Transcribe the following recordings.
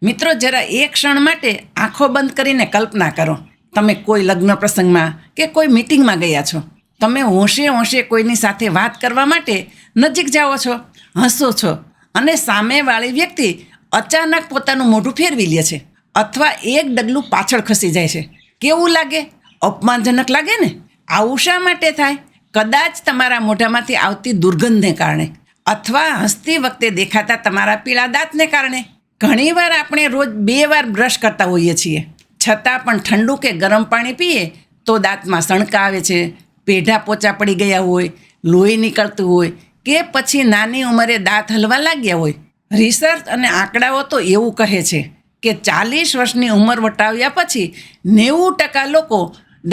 મિત્રો, જરા એક ક્ષણ માટે આંખો બંધ કરીને કલ્પના કરો, તમે કોઈ લગ્ન પ્રસંગમાં કે કોઈ મિટિંગમાં ગયા છો. તમે હોંશે હોંશે કોઈની સાથે વાત કરવા માટે નજીક જાઓ છો, હસો છો, અને સામેવાળી વ્યક્તિ અચાનક પોતાનું મોઢું ફેરવી લે છે અથવા એક ડગલું પાછળ ખસી જાય છે. કેવું લાગે? અપમાનજનક લાગે ને? આવું શા માટે થાય? કદાચ તમારા મોઢામાંથી આવતી દુર્ગંધને કારણે અથવા હસતી વખતે દેખાતા તમારા પીળા દાંતને કારણે. ઘણીવાર આપણે રોજ 2 વાર બ્રશ કરતા હોઈએ છીએ, છતાં પણ ઠંડુ કે ગરમ પાણી પીએ તો દાંતમાં સણકા આવે છે, પેઢા પોચા પડી ગયા હોય, લોહી નીકળતું હોય કે પછી નાની ઉંમરે દાંત હલવા લાગ્યા હોય. રિસર્ચ અને આંકડાઓ તો એવું કહે છે કે 40 વર્ષની ઉંમર વટાવ્યા પછી 90% લોકો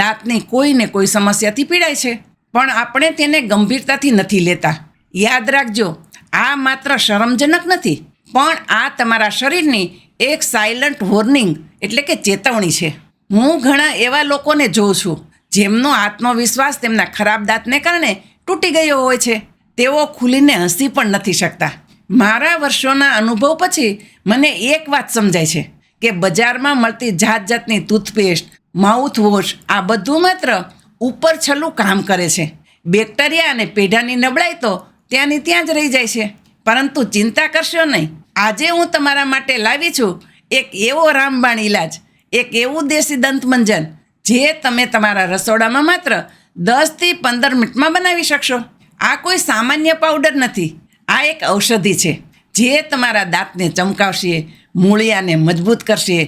દાંતની કોઈ ને કોઈ સમસ્યાથી પીડાય છે, પણ આપણે તેને ગંભીરતાથી નથી લેતા. યાદ રાખજો, આ માત્ર શરમજનક નથી, પણ આ તમારા શરીરની એક સાયલન્ટ વોર્નિંગ એટલે કે ચેતવણી છે. હું ઘણા એવા લોકોને જોઉં છું જેમનો આત્મવિશ્વાસ તેમના ખરાબ દાંતને કારણે તૂટી ગયો હોય છે. તેઓ ખુલીને હસી પણ નથી શકતા. મારા વર્ષોના અનુભવ પછી મને એક વાત સમજાય છે કે બજારમાં મળતી જાત જાતની ટૂથપેસ્ટ, માઉથવોશ આ બધું માત્ર ઉપર છલું કામ કરે છે. બેક્ટેરિયા અને પેઢાની નબળાઈ તો ત્યાંની ત્યાં જ રહી જાય છે. પરંતુ ચિંતા કરશો નહીં, આજે હું તમારા માટે લાવી છું એક એવો રામબાણ ઇલાજ, એક એવું દેશી દંતમંજન જે તમે તમારા રસોડામાં માત્ર 10 થી 15 મિનિટમાં બનાવી શકશો. આ કોઈ સામાન્ય પાવડર નથી, આ એક ઔષધિ છે જે તમારા દાંતને ચમકાવશે, મૂળિયાને મજબૂત કરશે,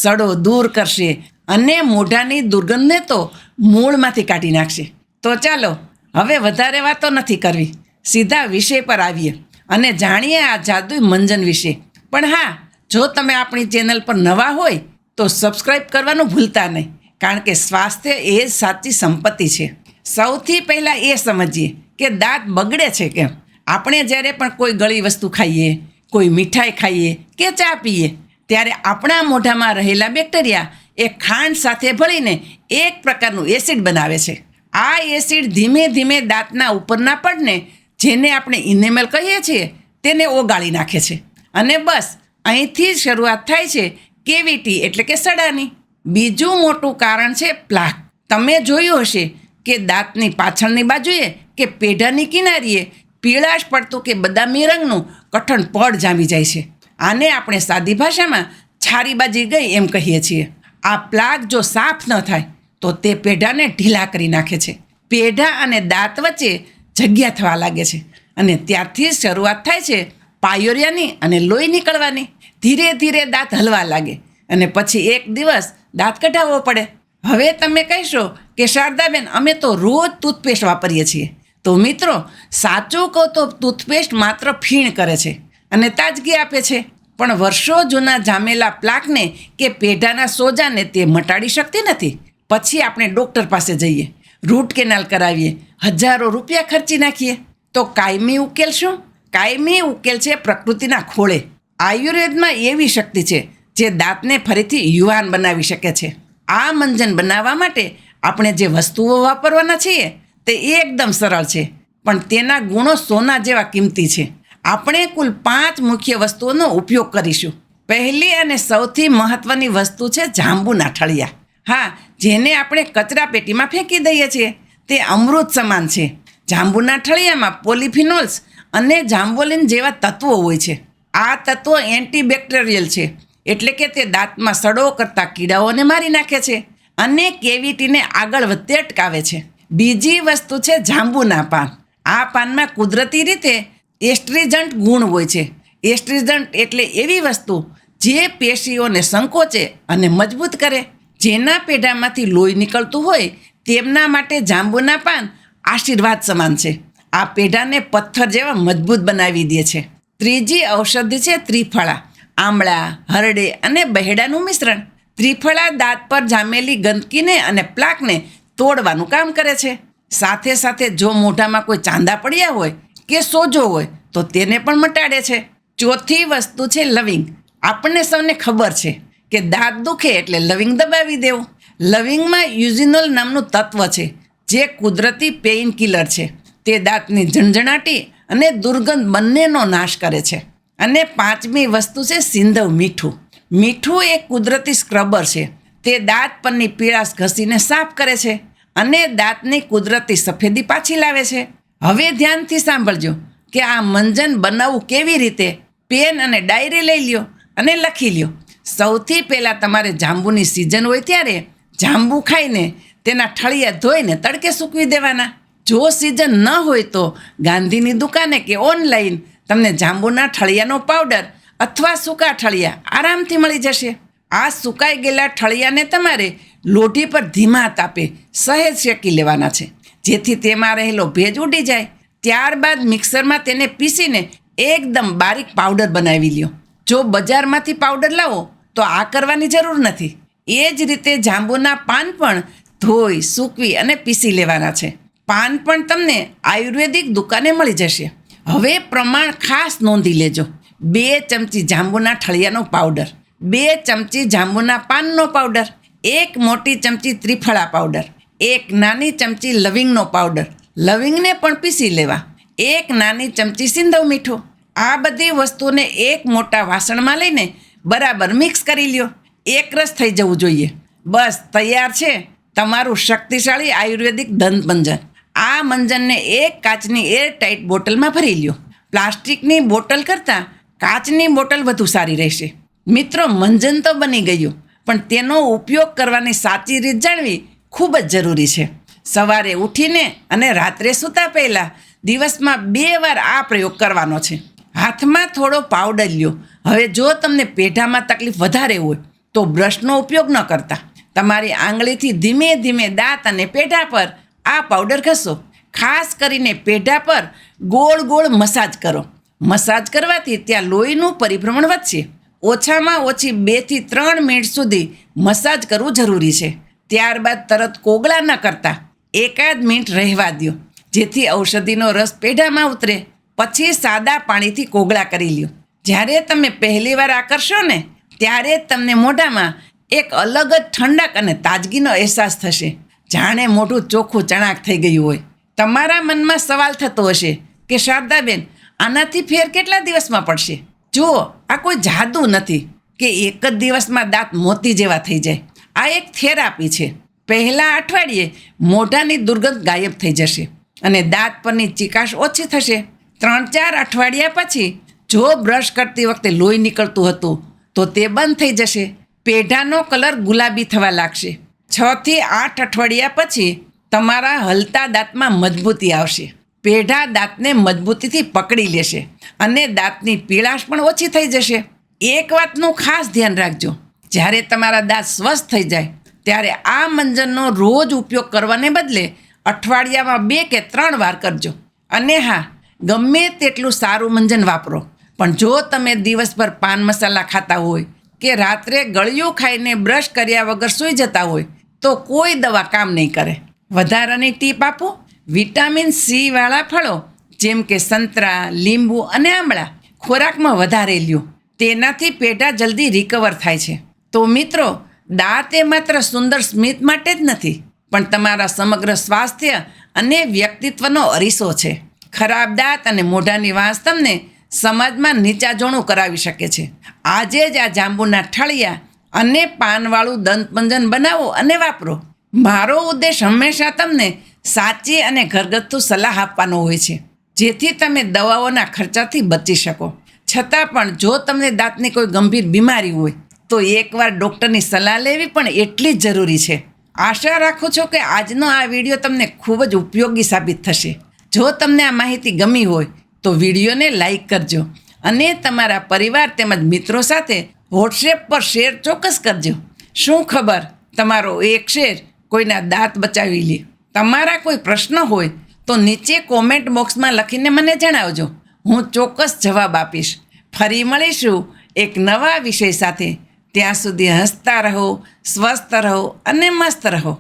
સડો દૂર કરશે અને મોઢાની દુર્ગંધને તો મૂળમાંથી કાઢી નાખશે. તો ચાલો, હવે વધારે વાતો નથી કરવી, સીધા વિષય પર આવીએ અને જાણીએ આ જાદુઈ મંજન વિશે. પણ હા, જો તમે આપણી ચેનલ પર નવા હોય તો સબસ્ક્રાઈબ કરવાનું ભૂલતા નહીં, કારણ કે સ્વાસ્થ્ય એ જ સાચી સંપત્તિ છે. સૌથી પહેલાં એ સમજીએ કે દાંત બગડે છે કેમ. આપણે જ્યારે પણ કોઈ ગળી વસ્તુ ખાઈએ, કોઈ મીઠાઈ ખાઈએ કે ચા પીએ, ત્યારે આપણા મોઢામાં રહેલા બેક્ટેરિયા એ ખાંડ સાથે ભળીને એક પ્રકારનું એસિડ બનાવે છે. આ એસિડ ધીમે ધીમે દાંતના ઉપરના પડને, જેને આપણે ઇનેમલ કહીએ છીએ, તેને ઓગાળી નાખે છે. અને બસ અહીંથી જ શરૂઆત થાય છે કેવિટી એટલે કે સડાની. બીજું મોટું કારણ છે પ્લાક. તમે જોયું હશે કે દાંતની પાછળની બાજુએ કે પેઢાની કિનારીએ પીળાશ પડતું કે બદામી રંગનું કઠણ પડ જામી જાય છે. આને આપણે સાદી ભાષામાં છારી બાજી ગઈ એમ કહીએ છીએ. આ પ્લાક જો સાફ ન થાય તો તે પેઢાને ઢીલા કરી નાખે છે. પેઢા અને દાંત વચ્ચે જગ્યા થવા લાગે છે અને ત્યારથી જ શરૂઆત થાય છે પાયોરિયાની અને લોહી નીકળવાની. ધીરે ધીરે દાંત હલવા લાગે અને પછી એક દિવસ દાંત કઢાવવો પડે. હવે તમે કહેશો કે શારદાબેન, અમે તો રોજ ટૂથપેસ્ટ વાપરીએ છીએ. તો મિત્રો, સાચું કહો તો ટૂથપેસ્ટ માત્ર ફીણ કરે છે અને તાજગી આપે છે, પણ વર્ષો જૂના જામેલા પ્લાકને કે પેઢાના સોજાને તે મટાડી શકતી નથી. પછી આપણે ડૉક્ટર પાસે જઈએ, રૂટ કેનાલ કરાવીએ, હજારો રૂપિયા ખર્ચી નાખીએ. તો કાયમી ઉકેલ શું? કાયમી ઉકેલ છે પ્રકૃતિના ખોળે. આયુર્વેદમાં એવી શક્તિ છે જે દાંતને ફરીથી યુવાન બનાવી શકે છે. આ મંજન બનાવવા માટે આપણે જે વસ્તુઓ વાપરવાના છીએ તે એકદમ સરળ છે, પણ તેના ગુણો સોના જેવા કિંમતી છે. આપણે કુલ 5 મુખ્ય વસ્તુઓનો ઉપયોગ કરીશું. પહેલી અને સૌથી મહત્ત્વની વસ્તુ છે જાંબુના ઠળિયા. હા, જેને આપણે કચરા પેટીમાં ફેંકી દઈએ છીએ, તે અમૃત સમાન છે. જાંબુના ઠળિયામાં પોલિફિનોલ્સ અને જાંબોલિન જેવા તત્વો હોય છે. આ તત્વો એન્ટીબેક્ટેરિયલ છે, એટલે કે તે દાંતમાં સડો કરતા કીડાઓને મારી નાખે છે અને કેવિટીને આગળ વધતે અટકાવે છે. બીજી વસ્તુ છે જાંબુના પાન. આ પાનમાં કુદરતી રીતે એસ્ટ્રીજન્ટ ગુણ હોય છે. એસ્ટ્રીજન્ટ એટલે એવી વસ્તુ જે પેશીઓને સંકોચે અને મજબૂત કરે. જેના પેઢામાંથી લોહી નીકળતું હોય તેમના માટે જાંબુના પાન આશીર્વાદ સમાન છે. આ પેઢાને પથ્થર જેવા મજબૂત બનાવી દે છે. ત્રીજી ઔષધિ છે ત્રિફળા. આમળા, હરડે અને બહેડાનું મિશ્રણ. ત્રિફળા દાંત પર જામેલી ગંદકીને અને પ્લાકને તોડવાનું કામ કરે છે. સાથે સાથે જો મોઢામાં કોઈ ચાંદા પડ્યા હોય કે સોજો હોય તો તેને પણ મટાડે છે. ચોથી વસ્તુ છે લવિંગ. આપણને સૌને ખબર છે કે દાંત દુખે એટલે લવિંગ દબાવી દેવું. લવિંગમાં યુઝિનોલ નામનું તત્વ છે જે કુદરતી પેઇન કિલર છે. તે દાંતની ઝણઝણાટી અને દુર્ગંધ બંનેનો નાશ કરે છે. અને પાંચમી વસ્તુ છે સિંધવ મીઠું. મીઠું એક કુદરતી સ્ક્રબર છે. તે દાંત પરની પીળાશ ઘસીને સાફ કરે છે અને દાંતની કુદરતી સફેદી પાછી લાવે છે. હવે ધ્યાનથી સાંભળજો કે આ મંજન બનાવવું કેવી રીતે. પેન અને ડાયરી લઈ લ્યો અને લખી લ્યો. સૌથી પહેલાં તમારે જાંબુની સિઝન હોય ત્યારે જાંબુ ખાઈને તેના ઠળિયા ધોઈને તડકે સૂકવી દેવાના. જો સિઝન ન હોય તો ગાંધીની દુકાને કે ઓનલાઈન તમને જાંબુના ઠળિયાનો પાવડર અથવા સૂકા ઠળિયા આરામથી મળી જશે. આ સુકાઈ ગયેલા ઠળિયાને તમારે લોઢી પર ધીમા તાપે સહેજ શેકી લેવાના છે, જેથી તેમાં રહેલો ભેજ ઉડી જાય. ત્યારબાદ મિક્સરમાં તેને પીસીને એકદમ બારીક પાવડર બનાવી લ્યો. જો બજારમાંથી પાવડર લાવો તો આ કરવાની જરૂર નથી. એ જ રીતે જાંબુના પાન પણ ધોઈ સૂકવી અને પીસી લેવાના છે. પાન પણ તમને આયુર્વેદિક દુકાને મળી જશે. હવે પ્રમાણ ખાસ નોંધી લેજો. 2 ચમચી જાંબુના ઠળિયાનો પાવડર, 2 ચમચી જાંબુના પાનનો પાવડર, 1 મોટી ચમચી ત્રિફળા પાવડર, 1 નાની ચમચી લવિંગનો પાવડર, લવિંગને પણ પીસી લેવા, 1 નાની ચમચી સિંધવ મીઠું. આ બધી વસ્તુને એક મોટા વાસણમાં લઈને બરાબર મિક્સ કરી લ્યો. એકરસ થઈ જવું જોઈએ. બસ તૈયાર છે તમારું શક્તિશાળી આયુર્વેદિક દંત મંજન. આ મંજનને એક કાચની એરટાઇટ બોટલમાં ભરી લ્યો. પ્લાસ્ટિકની બોટલ કરતાં કાચની બોટલ વધુ સારી રહેશે. મિત્રો, મંજન તો બની ગયું, પણ તેનો ઉપયોગ કરવાની સાચી રીત જાણવી ખૂબ જ જરૂરી છે. સવારે ઉઠીને અને રાત્રે સૂતા પહેલાં દિવસમાં 2 વાર આ પ્રયોગ કરવાનો છે. હાથમાં થોડો પાવડર લ્યો. હવે જો તમને પેઢામાં તકલીફ વધારે હોય તો બ્રશનો ઉપયોગ ન કરતા તમારી આંગળીથી ધીમે ધીમે દાંત અને પેઢા પર આ પાવડર ઘસો. ખાસ કરીને પેઢા પર ગોળ ગોળ મસાજ કરો. મસાજ કરવાથી ત્યાં લોહીનું પરિભ્રમણ વધશે. ઓછામાં ઓછી 2 થી 3 મિનિટ સુધી મસાજ કરવું જરૂરી છે. ત્યારબાદ તરત કોગળા ન કરતા 1 મિનિટ રહેવા દો, જેથી ઔષધિનો રસ પેઢામાં ઉતરે. પછી સાદા પાણીથી કોગળા કરી લ્યો. જ્યારે તમે પહેલીવાર આ કરશો ને ત્યારે જ તમને મોઢામાં એક અલગ જ ઠંડક અને તાજગીનો અહેસાસ થશે, જાણે મોઢું ચોખ્ખું ચણાક થઈ ગયું હોય. તમારા મનમાં સવાલ થતો હશે કે શારદાબેન, આનાથી ફેર કેટલા દિવસમાં પડશે? જુઓ, આ કોઈ જાદુ નથી કે એક જ દિવસમાં દાંત મોતી જેવા થઈ જાય. આ એક થેરાપી છે. પહેલાં અઠવાડિયે મોઢાની દુર્ગંધ ગાયબ થઈ જશે અને દાંત પરની ચીકાશ ઓછી થશે. 3-4 અઠવાડિયા પછી જો બ્રશ કરતી વખતે લોહી નીકળતું હતું તો તે બંધ થઈ જશે. પેઢાનો કલર ગુલાબી થવા લાગશે. 6 થી 8 અઠવાડિયા પછી તમારા હલતા દાંતમાં મજબૂતી આવશે. પેઢા દાંતને મજબૂતીથી પકડી લેશે અને દાંતની પીળાશ પણ ઓછી થઈ જશે. એક વાતનું ખાસ ધ્યાન રાખજો, જ્યારે તમારા દાંત સ્વસ્થ થઈ જાય ત્યારે આ મંજનનો રોજ ઉપયોગ કરવાને બદલે અઠવાડિયામાં 2 કે 3 વાર કરજો. અને હા, ગમે તેટલું સારું મંજન વાપરો, પણ જો તમે દિવસભર પાન મસાલા ખાતા હોય કે રાત્રે ગળ્યું ખાઈને બ્રશ કર્યા વગર સૂઈ જતા હોય તો કોઈ દવા કામ નહીં કરે. વધારાની ટીપ આપો. વિટામિન સી વાળા ફળો જેમ કે સંતરા, લીંબુ અને આમળા ખોરાકમાં વધારે લ્યો. તેનાથી પેઢા જલ્દી રિકવર થાય છે. તો મિત્રો, દાંત એ માત્ર સુંદર સ્મિત માટે જ નથી, પણ તમારા સમગ્ર સ્વાસ્થ્ય અને વ્યક્તિત્વનો અરીસો છે. ખરાબ દાંત અને મોઢાની વાસ તમને સમાજમાં નીચાજોણું કરાવી શકે છે. આજે જ આ જાંબુના ઠળિયા અને પાનવાળું દંતમંજન બનાવો અને વાપરો. મારો ઉદ્દેશ હંમેશા તમને સાચી અને ઘરગથ્થુ સલાહ આપવાનો હોય છે, જેથી તમે દવાઓના ખર્ચાથી બચી શકો. છતાં પણ જો તમને દાંતની કોઈ ગંભીર બીમારી હોય તો એકવાર ડૉક્ટરની સલાહ લેવી પણ એટલી જ જરૂરી છે. આશા રાખું છું કે આજનો આ વિડીયો તમને ખૂબ જ ઉપયોગી સાબિત થશે. જો તમને આ માહિતી ગમી હોય તો વિડીયોને લાઈક કરજો અને તમારા પરિવાર તેમજ મિત્રો સાથે વોટ્સએપ પર શેર ચોક્કસ કરજો. શું ખબર, તમારો એક શેર કોઈના દાંત બચાવી લે. તમારા કોઈ પ્રશ્ન હોય તો નીચે કોમેન્ટ બોક્સમાં લખીને મને જણાવજો. હું ચોક્કસ જવાબ આપીશ. ફરી મળીશું એક નવા વિષય સાથે. ત્યાં સુધી હસતા રહો, સ્વસ્થ રહો અને મસ્ત રહો.